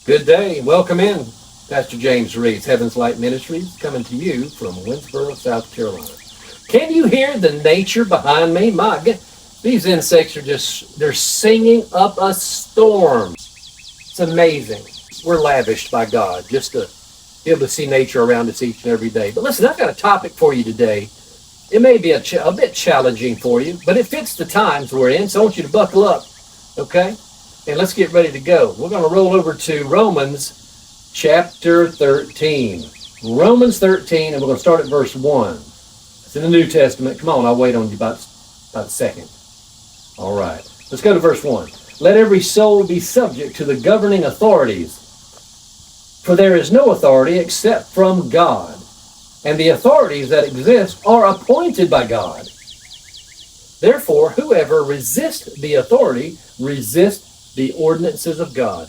Good day. Welcome in. Pastor James Reese, Heaven's Light Ministries, coming to you from Winsboro, South Carolina. Can you hear the nature behind me? My God, these insects they're singing up a storm. It's amazing. We're lavished by God just to be able to see nature around us each and every day. But listen, I've got a topic for you today. It may be a bit challenging for you, but it fits the times we're in, so I want you to buckle up, okay? And let's get ready to go. We're going to roll over to Romans chapter 13. Romans 13, and we're going to start at verse 1. It's in the New Testament. Come on, I'll wait on you about a second. All right, let's go to verse 1. Let every soul be subject to the governing authorities, for there is no authority except from God, and the authorities that exist are appointed by God. Therefore, whoever resists the authority resists the ordinances of God.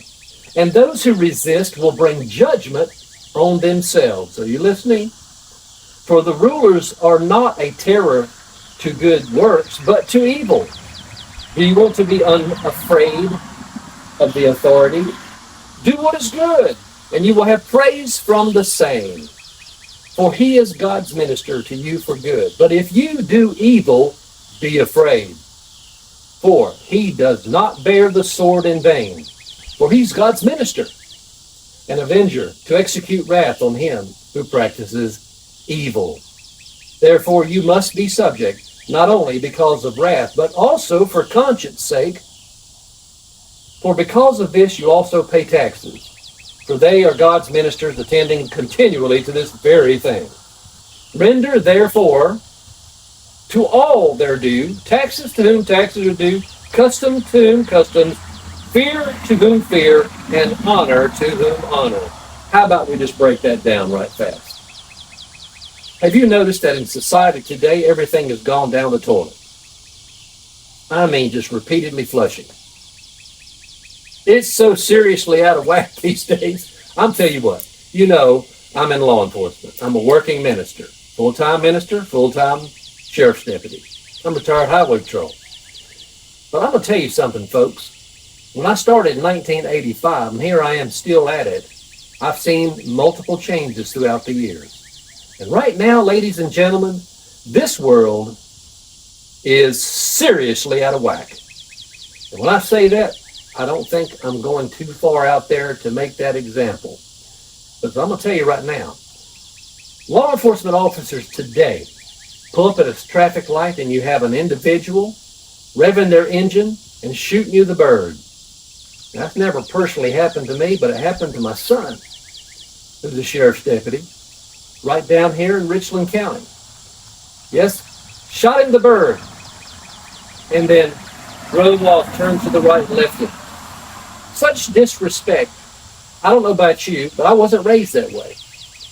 And those who resist will bring judgment on themselves. Are you listening? For the rulers are not a terror to good works, but to evil. Do you want to be unafraid of the authority? Do what is good, and you will have praise from the same. For he is God's minister to you for good. But if you do evil, be afraid. For he does not bear the sword in vain. For he's God's minister, an avenger, to execute wrath on him who practices evil. Therefore you must be subject, not only because of wrath, but also for conscience sake. For because of this you also pay taxes, for they are God's ministers, attending continually to this very thing. Render therefore to all their due, taxes to whom taxes are due, custom to whom customs, fear to whom fear, and honor to whom honor. How about we just break that down right fast? Have you noticed that in society today, everything has gone down the toilet? I mean, just repeatedly flushing. It's so seriously out of whack these days. I'm telling you what, you know, I'm in law enforcement. I'm a working minister, full-time sheriff's deputy. I'm retired highway patrol. But I'm going to tell you something, folks. When I started in 1985, and here I am still at it, I've seen multiple changes throughout the years. And right now, ladies and gentlemen, this world is seriously out of whack. And when I say that, I don't think I'm going too far out there to make that example. But I'm going to tell you right now, law enforcement officers today pull up at a traffic light and you have an individual revving their engine and shooting you the bird. That's never personally happened to me, but it happened to my son, who's a sheriff's deputy, right down here in Richland County. Yes, shot him the bird, and then drove off, turned to the right and left him. Such disrespect. I don't know about you, but I wasn't raised that way.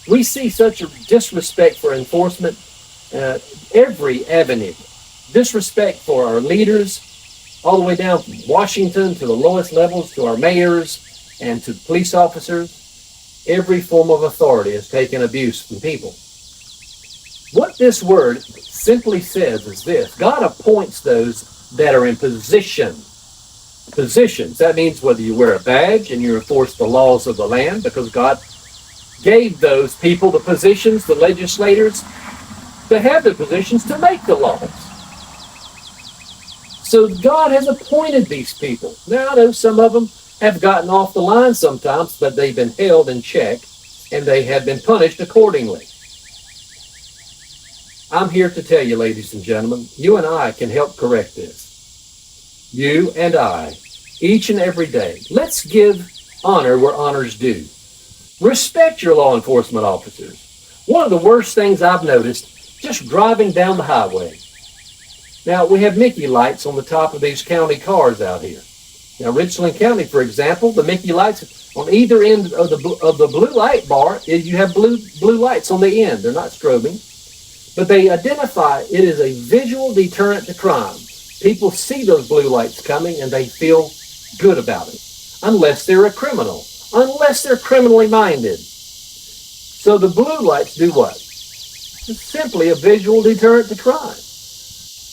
We see such a disrespect for enforcement every avenue. Disrespect for our leaders, all the way down from Washington to the lowest levels, to our mayors and to police officers. Every form of authority has taken abuse from people. What this word simply says is this: God appoints those that are in positions. That means whether you wear a badge and you enforce the laws of the land, because God gave those people the positions, the legislators, to have the positions to make the laws. So God has appointed these people. Now I know some of them have gotten off the line sometimes, but they've been held in check and they have been punished accordingly. I'm here to tell you, ladies and gentlemen, you and I can help correct this. You and I, each and every day. Let's give honor where honor's due. Respect your law enforcement officers. One of the worst things I've noticed, just driving down the highway. Now, we have Mickey lights on the top of these county cars out here. Now, Richland County, for example, the Mickey lights on either end of the blue light bar, you have blue lights on the end. They're not strobing. But they identify it as a visual deterrent to crime. People see those blue lights coming and they feel good about it. Unless they're a criminal. Unless they're criminally minded. So the blue lights do what? It's simply a visual deterrent to crime.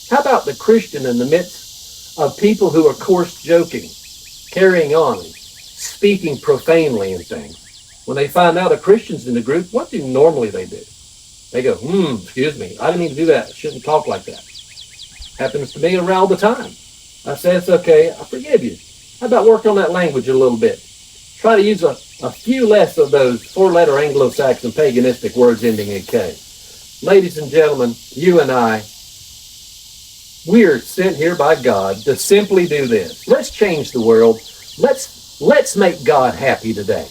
How about the Christian in the midst of people who are coarse joking, carrying on, speaking profanely and things. When they find out a Christian's in the group, what do normally they do? They go, excuse me, I didn't mean to do that. I shouldn't talk like that. Happens to me around the time. I say, it's okay, I forgive you. How about work on that language a little bit? Try to use a few less of those four-letter Anglo-Saxon paganistic words ending in K. Ladies and gentlemen, you and I, we're sent here by God to simply do this. Let's change the world. Let's make God happy today.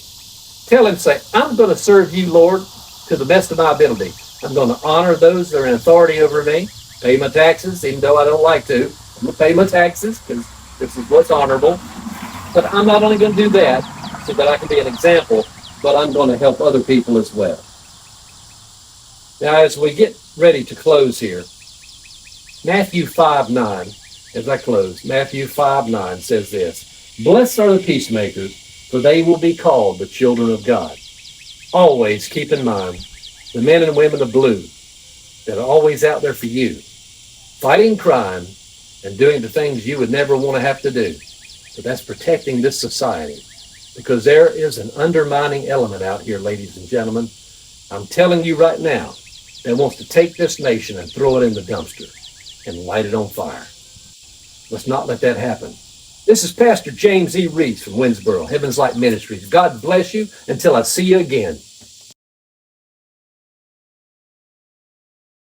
Tell him, say, I'm going to serve you, Lord, to the best of my ability. I'm going to honor those that are in authority over me, pay my taxes, even though I don't like to. I'm going to pay my taxes because this is what's honorable. But I'm not only going to do that so that I can be an example, but I'm going to help other people as well. Now, as we get ready to close here, Matthew 5:9, as I close, Matthew 5:9 says this, Blessed are the peacemakers, for they will be called the children of God. Always keep in mind the men and women of blue that are always out there for you, fighting crime and doing the things you would never want to have to do. But that's protecting this society, because there is an undermining element out here, ladies and gentlemen. I'm telling you right now, that wants to take this nation and throw it in the dumpster and light it on fire. Let's not let that happen. This is Pastor James E. Reese from Winsboro, Heaven's Light Ministries. God bless you until I see you again.